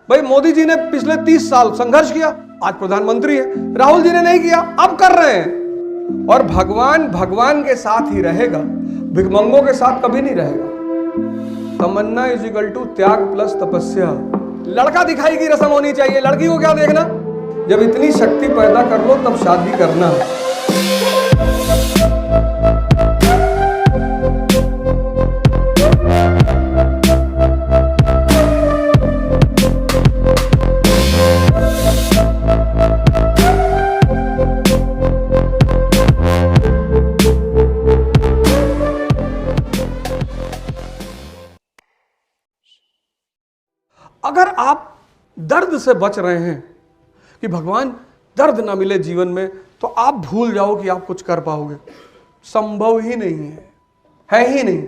भाई मोदी जी ने पिछले 30 साल संघर्ष किया, आज प्रधानमंत्री है। राहुल जी ने नहीं किया, अब कर रहे हैं। और भगवान भगवान के साथ ही रहेगा, भिखमंगों के साथ कभी नहीं रहेगा। तमन्ना इज इक्वल टू त्याग प्लस तपस्या। लड़का दिखाई की रस्म होनी चाहिए, लड़की को क्या देखना। जब इतनी शक्ति पैदा कर लो तब शादी करना। अगर आप दर्द से बच रहे हैं कि भगवान दर्द ना मिले जीवन में, तो आप भूल जाओ कि आप कुछ कर पाओगे। संभव ही नहीं है ही नहीं।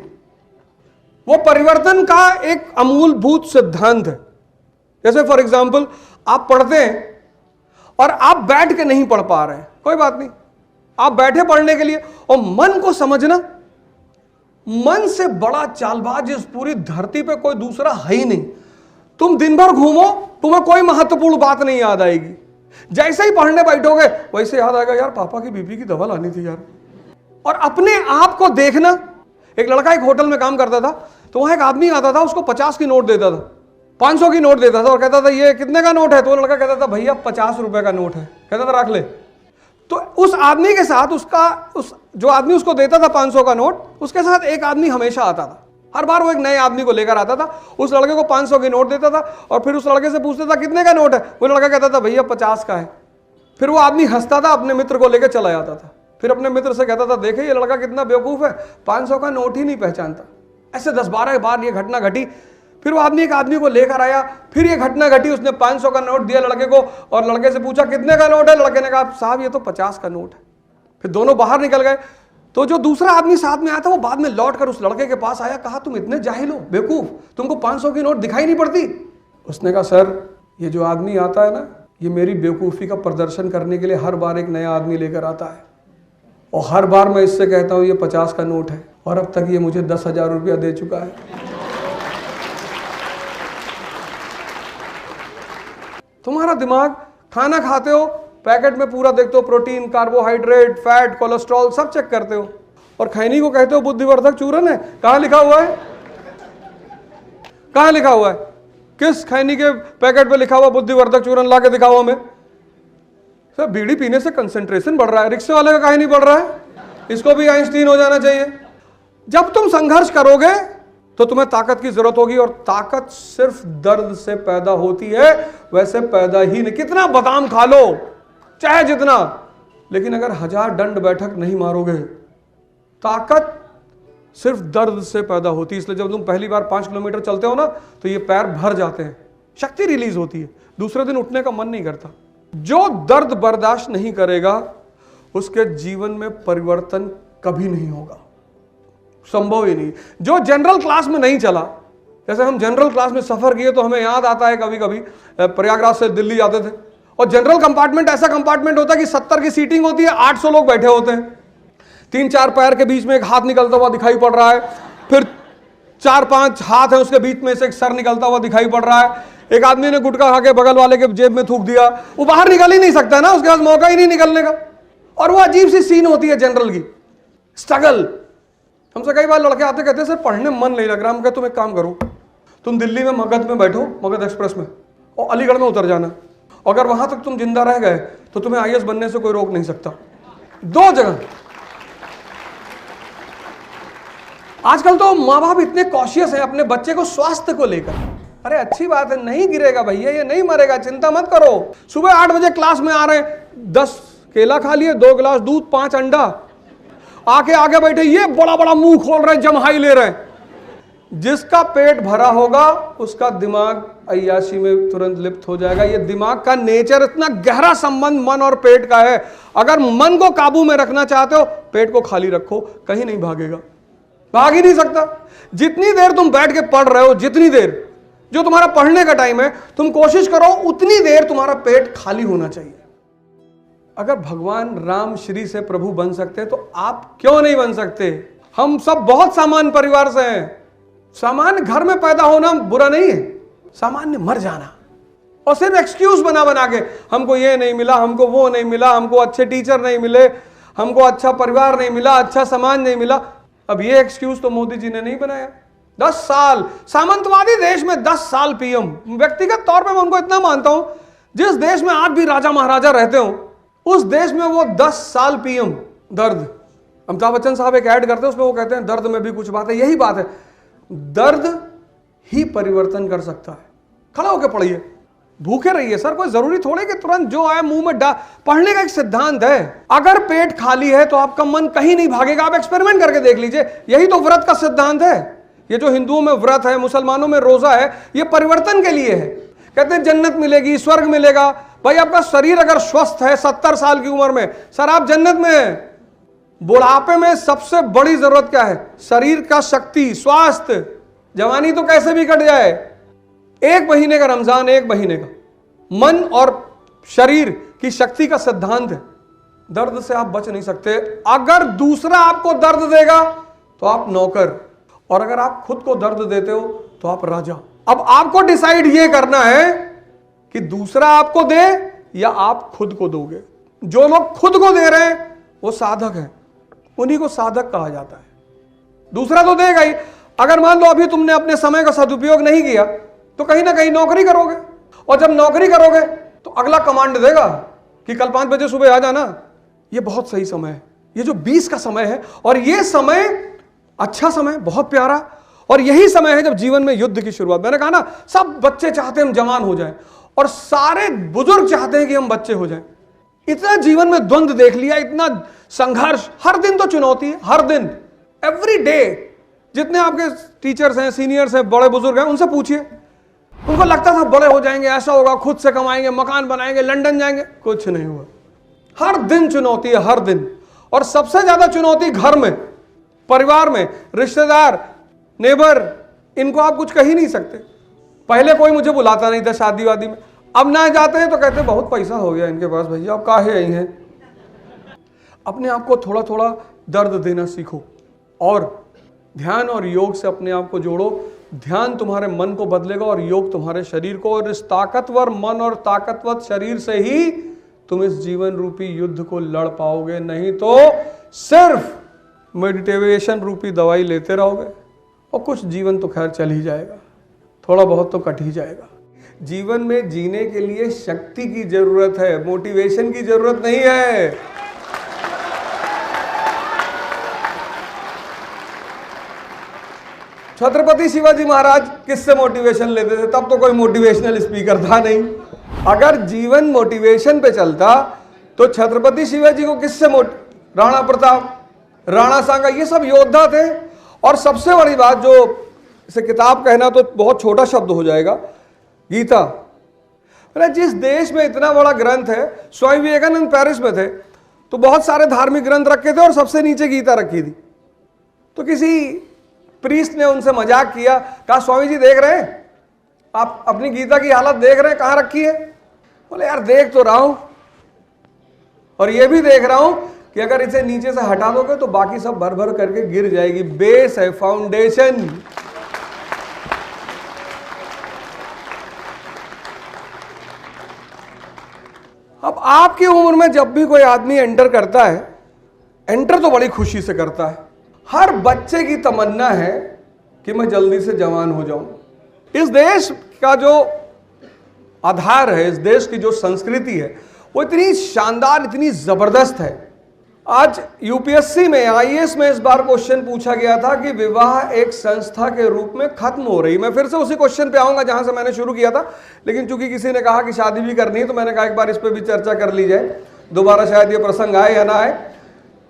वो परिवर्तन का एक अमूलभूत सिद्धांत है। जैसे फॉर एग्जाम्पल आप पढ़ते हैं और आप बैठ के नहीं पढ़ पा रहे हैं, कोई बात नहीं, आप बैठे पढ़ने के लिए। और मन को समझना, मन से बड़ा चालबाज इस पूरी धरती पे कोई दूसरा है ही नहीं। तुम दिन भर घूमो, तुम्हें कोई महत्वपूर्ण बात नहीं याद आएगी। जैसे ही पढ़ने बैठोगे वैसे याद आएगा, यार पापा की बीपी की दवा लानी थी यार। और अपने आप को देखना। एक लड़का एक होटल में काम करता था, तो वहां एक आदमी आता था, उसको 50 की नोट देता था, 500 की नोट देता था और कहता था ये कितने का नोट है। तो वो लड़का कहता था भैया 50 रुपए का नोट है। कहता था रख ले। तो उस आदमी के साथ जो आदमी उसको देता था 500 का नोट, उसके साथ एक आदमी हमेशा आता था। हर बार वो एक नए आदमी को लेकर आता था, उस लड़के को 500 की नोट देता था और फिर उस लड़के से पूछता था कितने का नोट है। वो लड़का कहता था भैया 50 का है। फिर वो आदमी हंसता था, अपने मित्र को लेकर चला जाता था। फिर अपने मित्र से कहता था देखे ये लड़का कितना बेवकूफ है, 500 का नोट ही नहीं पहचानता। ऐसे 10-12 बार ये घटना घटी। फिर वो आदमी एक आदमी को लेकर आया, फिर ये घटना घटी। उसने 500 का नोट दिया लड़के को और लड़के से पूछा कितने का नोट है। लड़के ने कहा साहब ये तो 50 का नोट है। फिर दोनों बाहर निकल गए। तो जो दूसरा आदमी साथ में आया था वो बाद में लौट कर उस लड़के के पास आया, कहा तुम इतने जाहिल हो, बेवकूफ, तुमको 500 की नोट दिखाई नहीं पड़ती। उसने कहा सर ये जो आदमी आता है ना, ये मेरी बेवकूफ़ी का प्रदर्शन करने के लिए हर बार एक नया आदमी लेकर आता है और हर बार मैं इससे कहता हूँ ये 50 का नोट है और अब तक ये मुझे 10,000 रुपया दे चुका है। तुम्हारा दिमाग, खाना खाते हो पैकेट में पूरा देखते हो, प्रोटीन, कार्बोहाइड्रेट, फैट, कोलेस्ट्रॉल सब चेक करते हो और खैनी को कहते हो बुद्धिवर्धक चूरन है। कहाँ लिखा हुआ है? कहाँ लिखा हुआ है? किस खैनी के पैकेट पे लिखा हुआ बुद्धिवर्धक चूरन? ला के दिखाओ हमें। सर बीड़ी पीने से कंसंट्रेशन बढ़ रहा है, रिक्शे वाले का काहे नहीं बढ़ रहा है? इसको भी आइंस्टीन हो जाना चाहिए। जब तुम संघर्ष करोगे तो तुम्हें ताकत की जरूरत होगी और ताकत सिर्फ दर्द से पैदा होती है, वैसे पैदा ही नहीं। कितना बादाम खा लो चाहे जितना, लेकिन अगर 1000 दंड बैठक नहीं मारोगे, ताकत सिर्फ दर्द से पैदा होती है। इसलिए जब तुम पहली बार 5 किलोमीटर चलते हो ना तो ये पैर भर जाते हैं, शक्ति रिलीज होती है, दूसरे दिन उठने का मन नहीं करता। जो दर्द बर्दाश्त नहीं करेगा उसके जीवन में परिवर्तन कभी नहीं होगा, संभव ही नहीं। जो जनरल क्लास में नहीं चला, जैसे हम जनरल क्लास में सफर किए तो हमें याद आता है कभी कभी प्रयागराज से दिल्ली जाते थे और जनरल कंपार्टमेंट ऐसा कंपार्टमेंट होता है कि 70 की सीटिंग होती है, 800 लोग बैठे होते हैं। 3-4 पैर के बीच में एक हाथ निकलता हुआ दिखाई पड़ रहा है, फिर 4-5 हाथ है उसके बीच में से एक सर निकलता हुआ दिखाई पड़ रहा है। एक आदमी ने गुटखा खा के बगल वाले के जेब में थूक दिया, वो बाहर निकल ही नहीं सकता ना, उसके पास मौका ही नहीं निकलने का। और वो अजीब सी सीन होती है जनरल की, स्ट्रगल। हमसे कई बार लड़के आते कहते सर पढ़ने में मन नहीं लग रहा। हम कहते तुम एक काम करो, तुम दिल्ली में मगध में बैठो, मगध एक्सप्रेस में, और अलीगढ़ में उतर जाना। अगर वहां तक तुम जिंदा रह गए तो तुम्हें आईएएस बनने से कोई रोक नहीं सकता। 2 जगह। आजकल तो माँ बाप इतने कॉशियस हैं अपने बच्चे को स्वास्थ्य को लेकर। अरे अच्छी बात है, नहीं गिरेगा भैया, ये नहीं मरेगा, चिंता मत करो। सुबह 8 बजे क्लास में आ रहे हैं, 10 केला खा लिए, 2 गिलास दूध, 5 अंडा, आके आगे बैठे, ये बड़ा बड़ा मुंह खोल रहे हैं, जमहाई ले रहे हैं। जिसका पेट भरा होगा उसका दिमाग अय्याशी में तुरंत लिप्त हो जाएगा। ये दिमाग का नेचर, इतना गहरा संबंध मन और पेट का है। अगर मन को काबू में रखना चाहते हो, पेट को खाली रखो, कहीं नहीं भागेगा, भाग ही नहीं सकता। जितनी देर तुम बैठ के पढ़ रहे हो, जितनी देर जो तुम्हारा पढ़ने का टाइम है, तुम कोशिश करो उतनी देर तुम्हारा पेट खाली होना चाहिए। अगर भगवान राम श्री से प्रभु बन सकते तो आप क्यों नहीं बन सकते? हम सब बहुत सामान्य परिवार से हैं। सामान्य घर में पैदा होना बुरा नहीं है, सामान्य मर जाना और सिर्फ एक्सक्यूज बना बना के, हमको ये नहीं मिला, हमको वो नहीं मिला, हमको अच्छे टीचर नहीं मिले, हमको अच्छा परिवार नहीं मिला, अच्छा समाज नहीं मिला। अब ये एक्सक्यूज तो मोदी जी ने नहीं बनाया। 10 साल सामंतवादी देश में 10 साल पीएम, व्यक्तिगत तौर पे मैं उनको इतना मानता हूं, जिस देश में आज भी राजा महाराजा रहते हो उस देश में वो 10 साल पीएम। दर्द, अमिताभ बच्चन साहब एक ऐड करते हैं, उसमें वो कहते हैं दर्द में भी कुछ बात है। यही बात है, दर्द ही परिवर्तन कर सकता है। खड़ा होकर पढ़िए, भूखे रहिए सर, कोई जरूरी थोड़े कि तुरंत जो आए मुंह में पढ़ने का एक सिद्धांत है। अगर पेट खाली है तो आपका मन कहीं नहीं भागेगा। आप एक्सपेरिमेंट करके देख लीजिए, यही तो व्रत का सिद्धांत है। ये जो हिंदुओं में व्रत है, मुसलमानों में रोजा है, ये परिवर्तन के लिए है। कहते हैं जन्नत मिलेगी, स्वर्ग मिलेगा। भाई आपका शरीर अगर स्वस्थ है 70 साल की उम्र में, सर आप जन्नत में हैं। बुढ़ापे में सबसे बड़ी जरूरत क्या है? शरीर का शक्ति, स्वास्थ्य। जवानी तो कैसे भी कट जाए, 1 महीने का रमजान, 1 महीने का मन और शरीर की शक्ति का सिद्धांत है। दर्द से आप बच नहीं सकते। अगर दूसरा आपको दर्द देगा तो आप नौकर, और अगर आप खुद को दर्द देते हो तो आप राजा। अब आपको डिसाइड ये करना है कि दूसरा आपको दे या आप खुद को दोगे। जो लोग खुद को दे रहे हैं वो साधक हैं, उन्हीं को साधक कहा जाता है। दूसरा तो देगा ही। अगर मान लो अभी तुमने अपने समय का सदुपयोग नहीं किया तो कहीं ना कहीं नौकरी करोगे, और जब नौकरी करोगे तो अगला कमांड देगा कि कल 5 बजे सुबह आ जाना। ये बहुत सही समय है, ये जो 20 का समय है, और ये समय अच्छा समय, बहुत प्यारा। और यही समय है जब जीवन में युद्ध की शुरुआत। मैंने कहा ना, सब बच्चे चाहते हैं हम जवान हो जाएं, और सारे बुजुर्ग चाहते हैं कि हम बच्चे हो जाएं। इतना जीवन में द्वंद्व देख लिया, इतना संघर्ष। हर दिन तो चुनौती है, हर दिन, एवरी डे। जितने आपके टीचर्स हैं, सीनियर्स हैं, बड़े बुजुर्ग हैं, उनसे पूछिए। उनको लगता था बड़े हो जाएंगे, ऐसा होगा, खुद से कमाएंगे, मकान बनाएंगे, लंदन जाएंगे। कुछ नहीं हुआ। हर दिन चुनौती है, हर दिन। और सबसे ज्यादा चुनौती घर में, परिवार में, रिश्तेदार, नेबर, इनको आप कुछ कह ही नहीं सकते। पहले कोई मुझे बुलाता नहीं था शादी वादी में, अब ना जाते हैं तो कहते बहुत पैसा हो गया इनके पास, भैया अब काहे आई हैं। अपने आप को थोड़ा थोड़ा दर्द देना सीखो, और ध्यान और योग से अपने आप को जोड़ो। ध्यान तुम्हारे मन को बदलेगा और योग तुम्हारे शरीर को। और इस ताकतवर मन और ताकतवर शरीर से ही तुम इस जीवन रूपी युद्ध को लड़ पाओगे। नहीं तो सिर्फ मेडिटेशन रूपी दवाई लेते रहोगे, और कुछ जीवन तो खैर चल ही जाएगा, थोड़ा बहुत तो कट ही जाएगा। जीवन में जीने के लिए शक्ति की जरूरत है, मोटिवेशन की जरूरत नहीं है। छत्रपति शिवाजी महाराज किससे मोटिवेशन लेते थे? तब तो कोई मोटिवेशनल स्पीकर था नहीं। अगर जीवन मोटिवेशन पे चलता तो छत्रपति शिवाजी को किससे राणा प्रताप, राणा सांगा, ये सब योद्धा थे। और सबसे बड़ी बात, जो इसे किताब कहना तो बहुत छोटा शब्द हो जाएगा, गीता। अरे जिस देश में इतना बड़ा ग्रंथ है, स्वामी विवेकानंद पेरिस में थे तो बहुत सारे धार्मिक ग्रंथ रखे थे और सबसे नीचे गीता रखी थी। तो किसी प्रीस्ट ने उनसे मजाक किया, कहा स्वामी जी देख रहे हैं आप अपनी गीता की हालत, देख रहे हैं कहाँ रखी है? बोले यार देख तो रहा हूं, और ये भी देख रहा हूं कि अगर इसे नीचे से हटा दोगे तो बाकी सब भर भर करके गिर जाएगी। बेस है, फाउंडेशन। अब आपकी उम्र में जब भी कोई आदमी एंटर करता है, एंटर तो बड़ी खुशी से करता है। हर बच्चे की तमन्ना है कि मैं जल्दी से जवान हो जाऊं। इस देश का जो आधार है, इस देश की जो संस्कृति है, वो इतनी शानदार, इतनी जबरदस्त है। आज यूपीएससी में, आईएएस में इस बार क्वेश्चन पूछा गया था कि विवाह एक संस्था के रूप में खत्म हो रही। मैं फिर से उसी क्वेश्चन पे आऊंगा जहां से मैंने शुरू किया था, लेकिन चूंकि किसी ने कहा कि शादी भी करनी है तो मैंने कहा एक बार इस पे भी चर्चा कर ली जाए। दोबारा शायद ये प्रसंग आए या ना आए,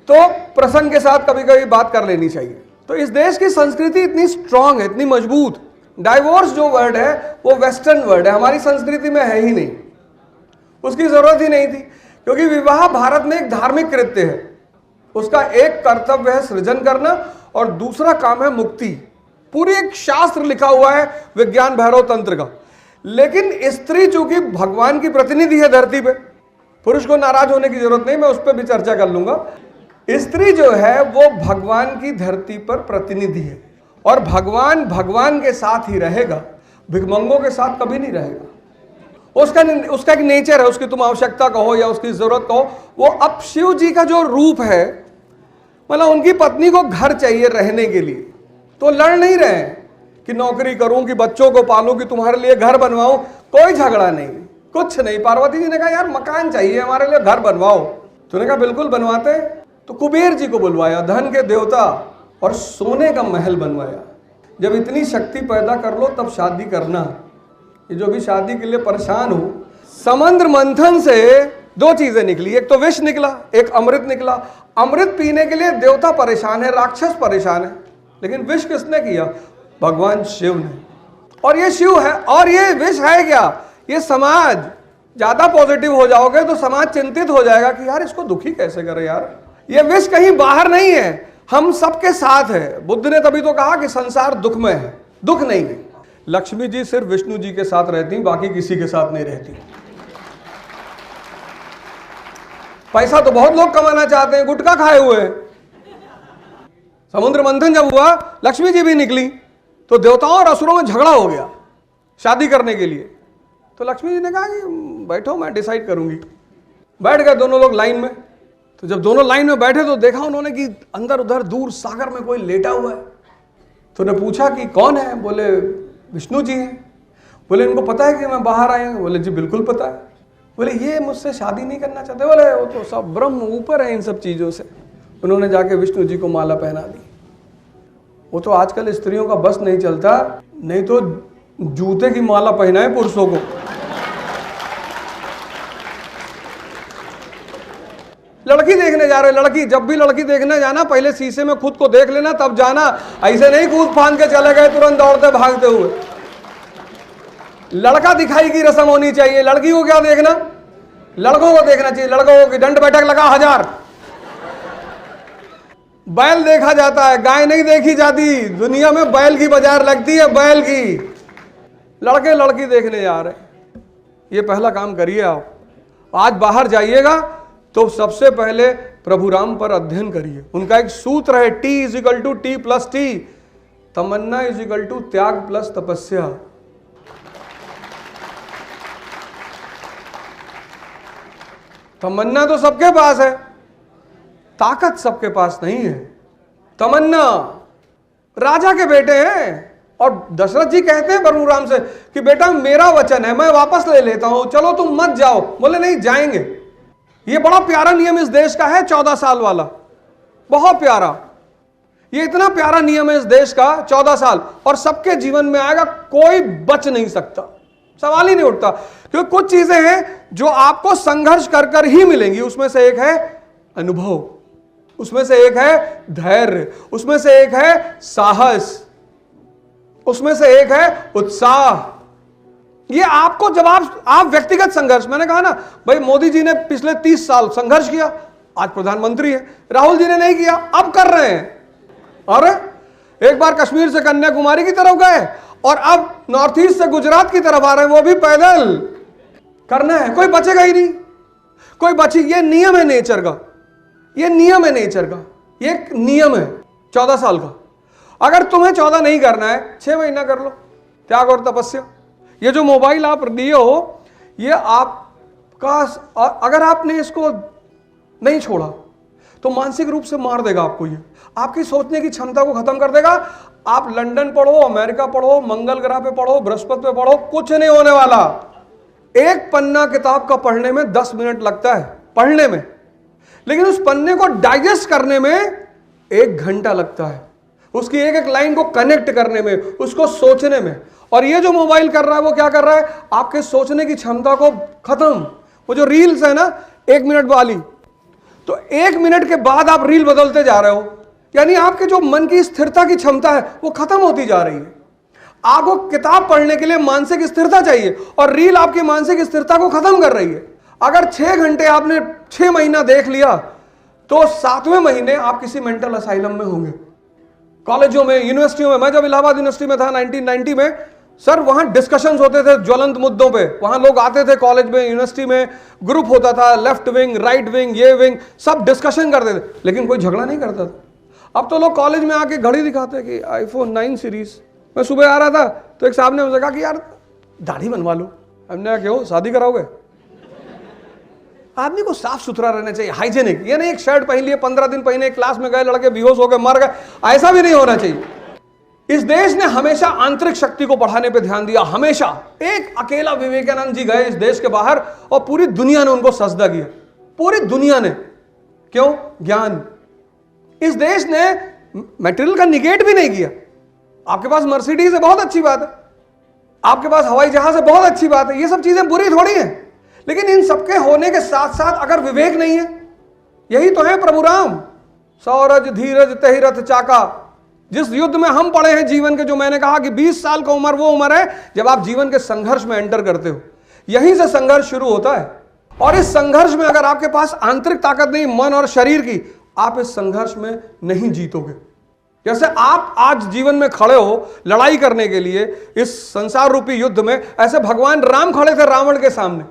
तो प्रसंग के साथ कभी कभी बात कर लेनी चाहिए। तो इस देश की संस्कृति इतनी स्ट्रांग है, इतनी मजबूत। डाइवोर्स जो वर्ड है वो वेस्टर्न वर्ड है, हमारी संस्कृति में है ही नहीं, उसकी जरूरत ही नहीं थी। क्योंकि विवाह भारत में एक धार्मिक कृत्य है, उसका एक कर्तव्य है सृजन करना और दूसरा काम है मुक्ति। पूरी एक शास्त्र लिखा हुआ है विज्ञान भैरव तंत्र का। लेकिन स्त्री चूंकि भगवान की प्रतिनिधि है धरती पे, पुरुष को नाराज होने की जरूरत नहीं, मैं उस पर भी चर्चा कर लूंगा। स्त्री जो है वो भगवान की धरती पर प्रतिनिधि है, और भगवान भगवान के साथ ही रहेगा, भिखमंगों के साथ कभी नहीं रहेगा। उसका एक नेचर है, उसकी तुम आवश्यकता कहो या उसकी जरूरत कहो। वो अब शिव जी का जो रूप है, मतलब उनकी पत्नी को घर चाहिए रहने के लिए, तो लड़ नहीं रहे हैं कि नौकरी करूं कि बच्चों को पालूं कि तुम्हारे लिए घर बनवाऊं, कोई झगड़ा नहीं, कुछ नहीं। पार्वती जी ने कहा यार मकान चाहिए हमारे लिए, घर बनवाओ। तूने कहा बिल्कुल बनवाते। तो कुबेर जी को बुलवाया, धन के देवता, और सोने का महल बनवाया। जब इतनी शक्ति पैदा कर लो तब शादी करना। ये जो भी शादी के लिए परेशान हो, समुद्र मंथन से दो चीजें निकली, एक तो विष निकला, एक अमृत निकला। अमृत पीने के लिए देवता परेशान है, राक्षस परेशान है, लेकिन विष किसने किया? भगवान शिव ने। और ये शिव है, और ये विष है क्या? ये समाज। ज्यादा पॉजिटिव हो जाओगे तो समाज चिंतित हो जाएगा कि यार इसको दुखी कैसे करे यार। ये विष कहीं बाहर नहीं है, हम सबके साथ है। बुद्ध ने तभी तो कहा कि संसार दुखमय है, दुख नहीं है। लक्ष्मी जी सिर्फ विष्णु जी के साथ रहती, बाकी किसी के साथ नहीं रहती। पैसा तो बहुत लोग कमाना चाहते हैं, गुटखा खाए हुए हैं। समुद्र मंथन जब हुआ, लक्ष्मी जी भी निकली, तो देवताओं और असुरों में झगड़ा हो गया शादी करने के लिए। तो लक्ष्मी जी ने कहा कि बैठो, मैं डिसाइड करूंगी। बैठ गए दोनों लोग लाइन में। तो जब दोनों लाइन में बैठे तो देखा उन्होंने कि अंदर उधर दूर सागर में कोई लेटा हुआ है। तो उन्हें पूछा कि कौन है? बोले विष्णु जी हैं। बोले इनको पता है कि मैं बाहर आए हैं? बोले जी बिल्कुल पता है। बोले ये मुझसे शादी नहीं करना चाहते? बोले वो तो सब ब्रह्म ऊपर है इन सब चीज़ों से। उन्होंने जाके विष्णु जी को माला पहना दी। वो तो आजकल स्त्रियों का बस नहीं चलता, नहीं तो जूते की माला पहनाए पुरुषों को। लड़की देखने जा रहे, लड़की, जब भी लड़की देखने जाना पहले शीशे में खुद को देख लेना तब जाना। ऐसे नहीं कूद फांद के चले गए तुरंत दौड़ते भागते हुए। लड़का दिखाई की रस्म होनी चाहिए। लड़की को क्या देखना? लड़कों को देखना चाहिए। लड़कों की दंड बैठक लगा 1000। बैल देखा जाता है, गाय नहीं देखी जाती। दुनिया में बैल की बाजार लगती है, बैल की। लड़के लड़की देखने जा रहे। ये पहला काम करिए आप। आज बाहर जाइएगा तो सबसे पहले प्रभु राम पर अध्ययन करिए। उनका एक सूत्र है, T=T+T। तमन्ना = त्याग प्लस तपस्या। तमन्ना तो सबके पास है, ताकत सबके पास नहीं है। तमन्ना राजा के बेटे हैं, और दशरथ जी कहते हैं प्रभु राम से कि बेटा मेरा वचन है, मैं वापस ले लेता हूं, चलो तुम मत जाओ। बोले नहीं जाएंगे। ये बड़ा प्यारा नियम इस देश का है, 14 साल वाला, बहुत प्यारा। ये इतना प्यारा नियम है इस देश का, 14 साल, और सबके जीवन में आएगा, कोई बच नहीं सकता, सवाल ही नहीं उठता। क्योंकि कुछ चीजें हैं जो आपको संघर्ष कर कर ही मिलेंगी। उसमें से एक है अनुभव, उसमें से एक है धैर्य, उसमें से एक है साहस, उसमें से एक है उत्साह। ये आपको, जब आप व्यक्तिगत संघर्ष, मैंने कहा ना भाई मोदी जी ने पिछले 30 साल संघर्ष किया, आज प्रधानमंत्री है। राहुल जी ने नहीं किया, अब कर रहे हैं। और एक बार कश्मीर से कन्याकुमारी की तरफ गए, और अब नॉर्थ ईस्ट से गुजरात की तरफ आ रहे हैं, वो भी पैदल। करना है, कोई बचेगा ही नहीं, कोई बची। ये नियम है नेचर का, ये नियम है नेचर का, ये एक नियम है 14 साल का। अगर तुम्हें 14 नहीं करना है, 6 महीना कर लो, त्याग और तपस्या। ये जो मोबाइल आप लिए हो, ये आपका, अगर आपने इसको नहीं छोड़ा तो मानसिक रूप से मार देगा आपको। ये आपकी सोचने की क्षमता को खत्म कर देगा। आप लंदन पढ़ो, अमेरिका पढ़ो, मंगल ग्रह पे पढ़ो, बृहस्पति पे पढ़ो, कुछ नहीं होने वाला। एक पन्ना किताब का पढ़ने में 10 मिनट लगता है पढ़ने में, लेकिन उस पन्ने को डाइजेस्ट करने में 1 घंटा लगता है। उसकी एक एक लाइन को कनेक्ट करने में, उसको सोचने में। और ये जो मोबाइल कर रहा है, वो क्या कर रहा है? आपके सोचने की क्षमता को खत्म। वो जो रील्स है ना 1 मिनट वाली, तो 1 मिनट के बाद आप रील बदलते जा रहे हो, यानी आपके जो मन की स्थिरता की क्षमता है वो खत्म होती जा रही है। आपको किताब पढ़ने के लिए मानसिक स्थिरता चाहिए, और रील आपकी मानसिक स्थिरता को खत्म कर रही है। अगर 6 घंटे आपने 6 महीना देख लिया, तो 7वें महीने आप किसी मेंटल असाइलम में होंगे। कॉलेजों में, यूनिवर्सिटियों में, मैं जब इलाहाबाद यूनिवर्सिटी में था 1990 में, सर वहां डिस्कशंस होते थे ज्वलंत मुद्दों पे। वहां लोग आते थे कॉलेज में, यूनिवर्सिटी में, ग्रुप होता था, लेफ्ट विंग, राइट विंग, ये विंग, सब डिस्कशन करते थे, लेकिन कोई झगड़ा नहीं करता था। अब तो लोग कॉलेज में आके घड़ी दिखाते कि iPhone 9 सीरीज। मैं सुबह आ रहा था तो एक साहब ने मुझे कहा कि यार दाढ़ी बनवा लो। हमने क्यों शादी कराओगे? आदमी को साफ सुथरा रहना चाहिए, हाइजेनिक। ये नहीं एक शर्ट पहन लिए 15 दिन पहने क्लास में गए, लड़के बेहोश हो गए मर गए, ऐसा भी नहीं होना चाहिए। इस देश ने हमेशा आंतरिक शक्ति को बढ़ाने पे ध्यान दिया, हमेशा। एक अकेला विवेकानंद जी गए इस देश के बाहर और पूरी दुनिया ने उनको सजदा किया, पूरी दुनिया ने। क्यों? ज्ञान। इस देश ने मटेरियल का निगेट भी नहीं किया। आपके पास मर्सिडीज है, बहुत अच्छी बात है, आपके पास हवाई जहाज है, बहुत अच्छी बात है, ये सब चीजें बुरी थोड़ी है। लेकिन इन सबके होने के साथ साथ अगर विवेक नहीं है, यही तो है प्रभु राम, सौरज धीरज तहि रथ चाका। जिस युद्ध में हम पड़े हैं जीवन के, जो मैंने कहा कि 20 साल का उम्र वो उम्र है जब आप जीवन के संघर्ष में एंटर करते हो, यहीं से संघर्ष शुरू होता है। और इस संघर्ष में अगर आपके पास आंतरिक ताकत नहीं, मन और शरीर की, आप इस संघर्ष में नहीं जीतोगे। जैसे आप आज जीवन में खड़े हो लड़ाई करने के लिए इस संसार रूपी युद्ध में, ऐसे भगवान राम खड़े थे रावण के सामने,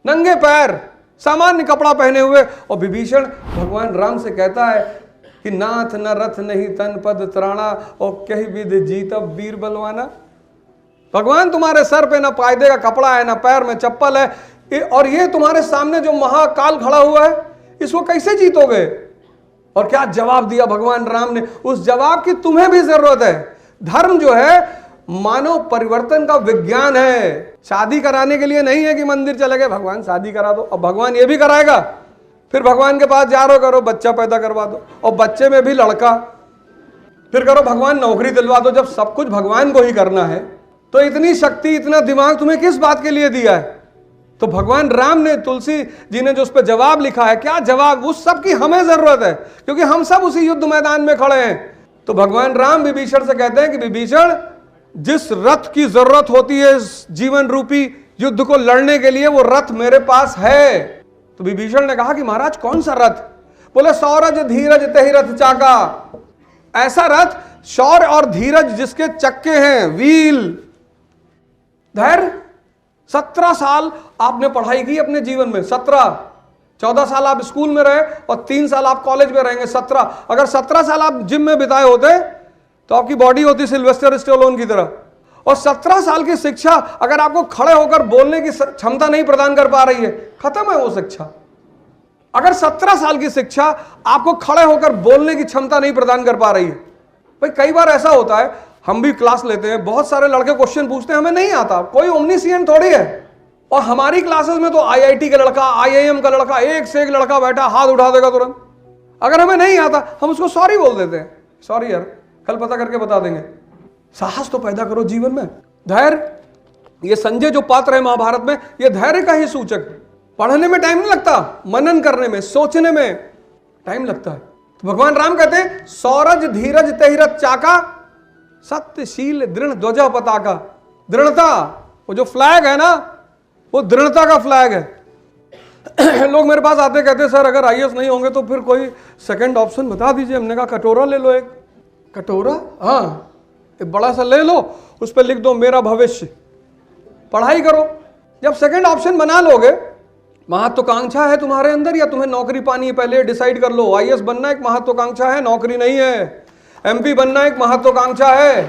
नंगे पैर, सामान्य कपड़ा पहने हुए। और विभीषण भगवान राम से कहता है कि नाथ न रथ नहीं तन पद त्राणा, और कही विधि जीतब वीर बलवाना। भगवान तुम्हारे सर पे ना पायदे का कपड़ा है, ना पैर में चप्पल है, और ये तुम्हारे सामने जो महाकाल खड़ा हुआ है, इसको कैसे जीतोगे? और क्या जवाब दिया भगवान राम ने? उस जवाब की तुम्हें भी जरूरत है। धर्म जो है मानव परिवर्तन का विज्ञान है। शादी कराने के लिए नहीं है कि मंदिर चले गए भगवान शादी करा दो, अब भगवान ये भी कराएगा। फिर भगवान के पास जा रहे हो, करो बच्चा पैदा करवा दो, और बच्चे में भी लड़का, फिर करो भगवान नौकरी दिलवा दो। जब सब कुछ भगवान को ही करना है तो इतनी शक्ति, इतना दिमाग तुम्हें किस बात के लिए दिया है? तो भगवान राम ने, तुलसी जी ने जो उस पर जवाब लिखा है, क्या जवाब? उस सब की हमें जरूरत है, क्योंकि हम सब उसी युद्ध मैदान में खड़े हैं। तो भगवान राम विभीषण से कहते हैं कि विभीषण, जिस रथ की जरूरत होती है इस जीवन रूपी युद्ध को लड़ने के लिए, वो रथ मेरे पास है। तो विभीषण ने कहा कि महाराज कौन सा रथ? बोले सौरज धीरज तहि रथ चाका। ऐसा रथ, शौर्य और धीरज जिसके चक्के हैं, व्हील, धैर्य। 17 साल आपने पढ़ाई की अपने जीवन में, 14 साल आप स्कूल में रहे और 3 साल आप कॉलेज में रहेंगे, 17। अगर 17 साल आप जिम में बिताए होते तो आपकी बॉडी होती सिल्वेस्टर स्टेलोन की तरह। और 17 साल की शिक्षा अगर आपको खड़े होकर बोलने की क्षमता नहीं प्रदान कर पा रही है, खत्म है वो शिक्षा। अगर 17 साल की शिक्षा आपको खड़े होकर बोलने की क्षमता नहीं प्रदान कर पा रही है, भाई कई बार ऐसा होता है, हम भी क्लास लेते हैं, बहुत सारे लड़के क्वेश्चन पूछते हैं, हमें नहीं आता, कोई ओमनीसिएंट थोड़ी है। और हमारी क्लासेस में तो IIT का लड़का, IIM का लड़का, एक से एक लड़का बैठा हाथ उठा देगा तुरंत। अगर हमें नहीं आता हम उसको सॉरी बोल देते हैं, सॉरी यार कल पता करके बता देंगे। साहस तो पैदा करो जीवन में, धैर्य। ये संजय जो पात्र है महाभारत में, ये धैर्य का ही सूचक है। पढ़ने में टाइम नहीं लगता, मनन करने में, सोचने में टाइम लगता है। तो भगवान राम कहते हैं सौरज धीरज तहि रथ चाका, सत्यशील दृढ़ ध्वजा पताका। दृढ़ता, वो जो फ्लैग है ना, वो दृढ़ता का फ्लैग है। लोग मेरे पास आते कहते सर अगर IAS नहीं होंगे तो फिर कोई सेकंड ऑप्शन बता दीजिए। हमने कहा कटोरा ले लो, एक कटोरा, हाँ एक बड़ा सा ले लो, उस पर लिख दो मेरा भविष्य, पढ़ाई करो। जब सेकंड ऑप्शन बना लोगे, महत्वाकांक्षा है तुम्हारे अंदर या तुम्हें नौकरी पानी है, पहले डिसाइड कर लो। IAS बनना एक महत्वाकांक्षा है, नौकरी नहीं है। MP बनना एक महत्वाकांक्षा है।